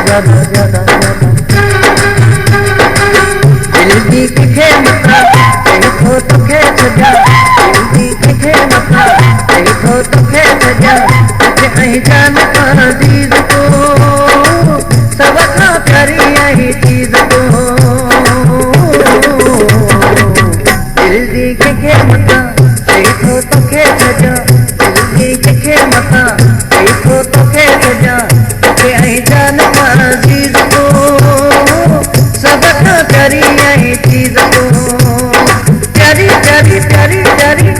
ज्यादा ज्यादा दिल दी किथे मता इथो तोखे सजा दिल दी किथे मता इथो तोखे सजा तुझे अहीं जान अजीज को सब खां प्यारी अहीं चीज को दिल दी किथे मता इथो तोखे सजा दिल दी किथे मता इथो तोखे सजा तुझे अहीं जान अजीज को सब खां प्यारी अहीं चीज को प्यारी प्यारी प्यारी प्यारी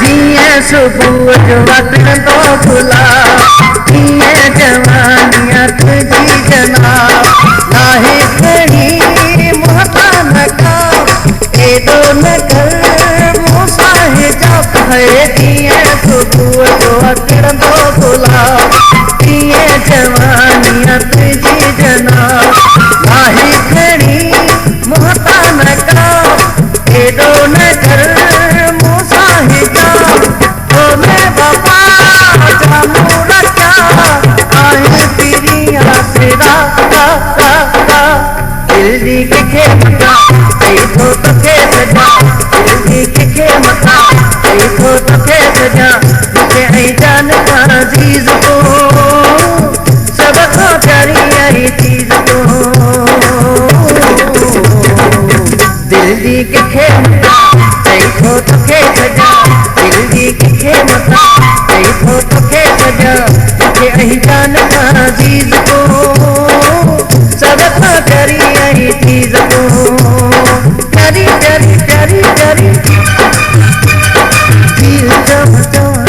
जी सुबह जो वक्त तो खुला ये जवानियां तुझी जना नाहे कहीं मोहता न का ए दो न कर मूसा है जब है ये सुबह जो वक्त तो खुला ये जवानियां तुझी जना नाहे कहीं मोहता न का ए दो न कर मूसा है जब मैं बाबा जामू रखा आए पीरिया सेरा दिल दी किथे मता इथो तोखे सजा दिल दी किथे मता इथो तोखे सजा तुझे अहीं जान अजीज को सब खां प्यारी अहीं चीज को दिल दी किथे मता इथो तोखे सजा दिल दी किथे मता इथो तोखे सजा तुझे अहीं जान अजीज को सब खां प्यारी अहीं चीज को प्यारी प्यारी प्यारी प्यारी दिल जम जम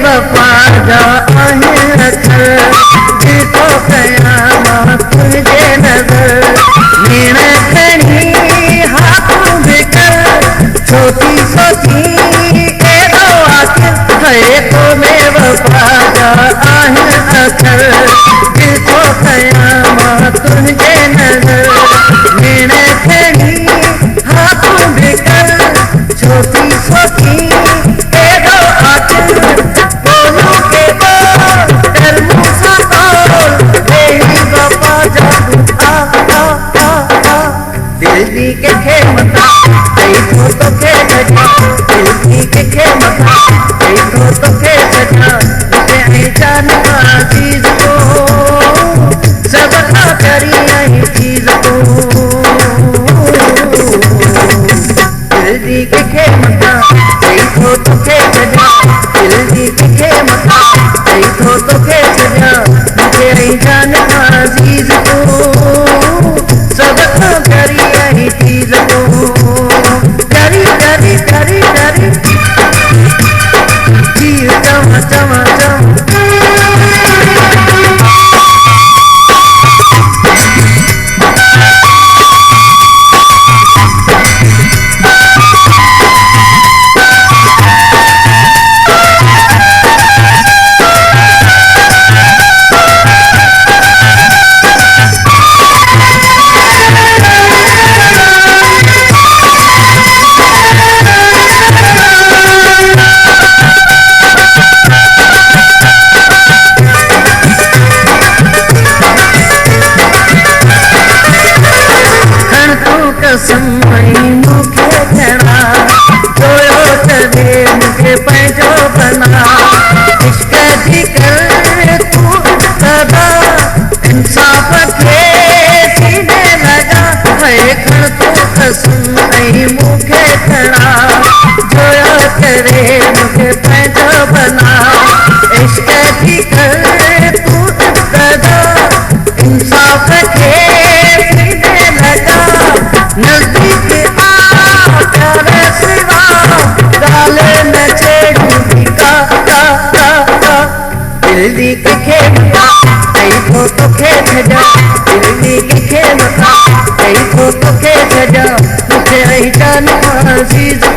वफा जा आहे अखर जेको क़यामत तुझे नज़र नीण खणी हाथों बेकर छोटी सोची एड़ो आखिर है तो में वफा जा आहे अखर जेको क़यामत तुझे नज़र नीण खणी हाथों बेकर छोटी सोची एड़ो आखिर दिल दी किथे मता इथो तोखे सजा दिल दी किथे मता इथो तोखे सजा तुझे अहीं जान अजीज को सब खां प्यारी अहीं चीज को दिल दी किथे मता इथो तोखे सजा दिल दी किथे मता इथो तोखे सजा तुझे अहीं जान अजीज को सब खां प्यारी अहीं चीज को प्यारी प्यारी प्यारी प्यारी जी चम चम चम कसम मूंखे खणा जोयो तॾे मूंखे पंहिंजो बना इश्क जी कर तूं सदा इंसाफ़ खे सीने लॻा खण तूं कसम मूंखे खणा जोयो तॾे मूंखे पंहिंजो बना इश्क जी कर तूं सदा इंसाफ़ खे सीने लॻा नज़दीक आ प्यार सिवा ॻाल्हि न छेड़ूं का दिल दी कंहिंखे मथा चई थो तोखे छॾा दिल दी कंहिंखे मथा चई थो तोखे छॾा मूंखे जान अज़ीज़